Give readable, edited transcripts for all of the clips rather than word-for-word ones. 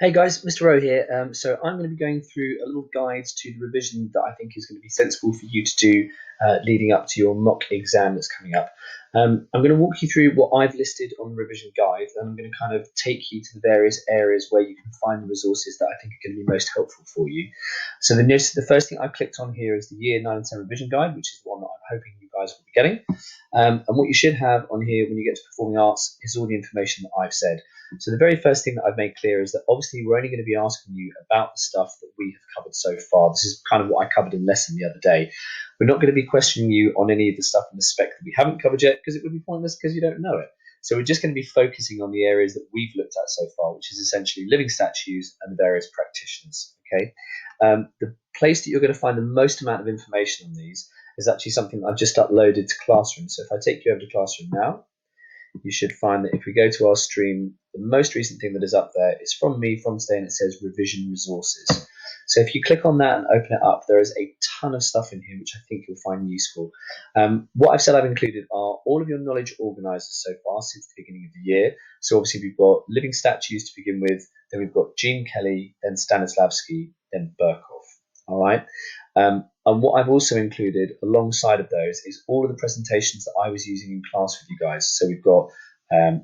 Hey guys, Mr. Rowe here. So I'm going to be going through a little guide to the revision that I think is going to be sensible for you to do leading up to your mock exam that's coming up. I'm going to walk you through what I've listed on the revision guide, and I'm going to kind of take you to the various areas where you can find the resources that I think are going to be most helpful for you. So the first thing I clicked on here is the Year 9 and 10 revision guide, which is the one that I'm hoping you guys will be getting. And what you should have on here when you get to performing arts is all the information that I've said. So the very first thing that I've made clear is that obviously we're only going to be asking you about the stuff that we have covered so far. This is kind of what I covered in lesson the other day. We're not going to be questioning you on any of the stuff in the spec that we haven't covered yet, because it would be pointless because you don't know it. So we're just going to be focusing on the areas that we've looked at so far, which is essentially living statues and the various practitioners. Okay, the place that you're going to find the most amount of information on these is actually something that I've just uploaded to Classroom. So if I take you over to Classroom now, you should find that if we go to our stream, the most recent thing that is up there is from me from today, and it says revision resources. So if you click on that and open it up, there is a ton of stuff in here which I think you'll find useful. What I've said I've included are all of your knowledge organisers so far since the beginning of the year. So obviously we've got living statues to begin with, then we've got Gene Kelly, then Stanislavski, then Berkhoff. All right. And what I've also included alongside of those is all of the presentations that I was using in class with you guys. So we've got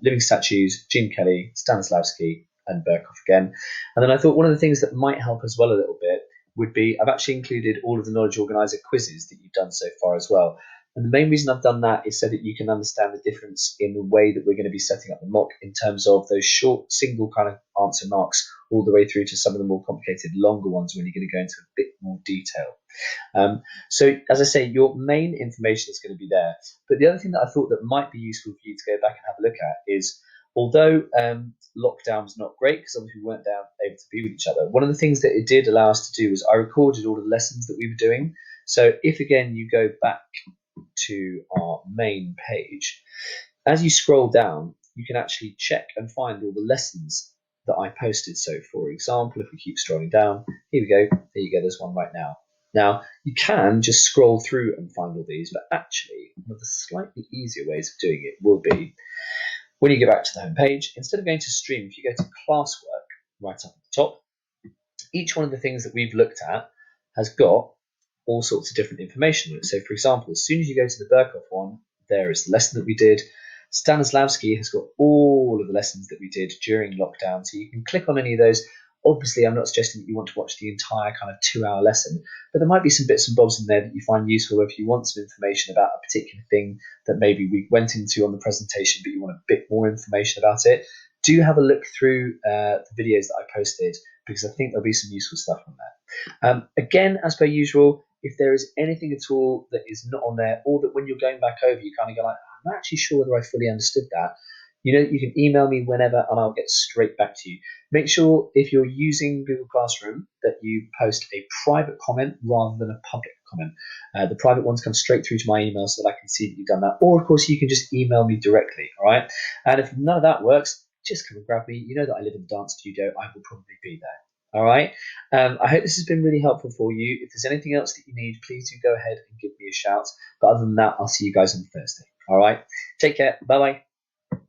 living statues, Gene Kelly, Stanislavski, and Berkhoff again. And then I thought one of the things that might help as well a little bit would be I've actually included all of the knowledge organizer quizzes that you've done so far as well. And the main reason I've done that is so that you can understand the difference in the way that we're going to be setting up the mock in terms of those short single kind of answer marks all the way through to some of the more complicated longer ones when you're going to go into a bit more detail. So as I say, your main information is going to be there. But the other thing that I thought that might be useful for you to go back and have a look at is, although lockdown was not great because obviously we weren't able to be with each other, one of the things that it did allow us to do was I recorded all of the lessons that we were doing. So if again you go back to our main page, as you scroll down, you can actually check and find all the lessons that I posted. So for example, if we keep scrolling down, here we go, there you go, there's one right now. Now, you can just scroll through and find all these, but actually, one of the slightly easier ways of doing it will be when you go back to the home page, instead of going to stream, if you go to classwork right up at the top, each one of the things that we've looked at has got all sorts of different information on it. So, for example, as soon as you go to the Berkhoff one, there is the lesson that we did. Stanislavski has got all of the lessons that we did during lockdown, so you can click on any of those. Obviously, I'm not suggesting that you want to watch the entire kind of 2-hour lesson, but there might be some bits and bobs in there that you find useful if you want some information about a particular thing that maybe we went into on the presentation, but you want a bit more information about it. Do have a look through the videos that I posted, because I think there'll be some useful stuff on there. Again, as per usual, if there is anything at all that is not on there, or that when you're going back over, you kind of go like, I'm not actually sure whether I fully understood that, you can email me whenever and I'll get straight back to you. Make sure if you're using Google Classroom that you post a private comment rather than a public comment. The private ones come straight through to my email so that I can see that you've done that. Or, of course, you can just email me directly, all right? And if none of that works, just come and grab me. You know that I live in the dance studio. I will probably be there. All right. I hope this has been really helpful for you. If there's anything else that you need, please do go ahead and give me a shout. But other than that, I'll see you guys on Thursday. All right. Take care. Bye-bye.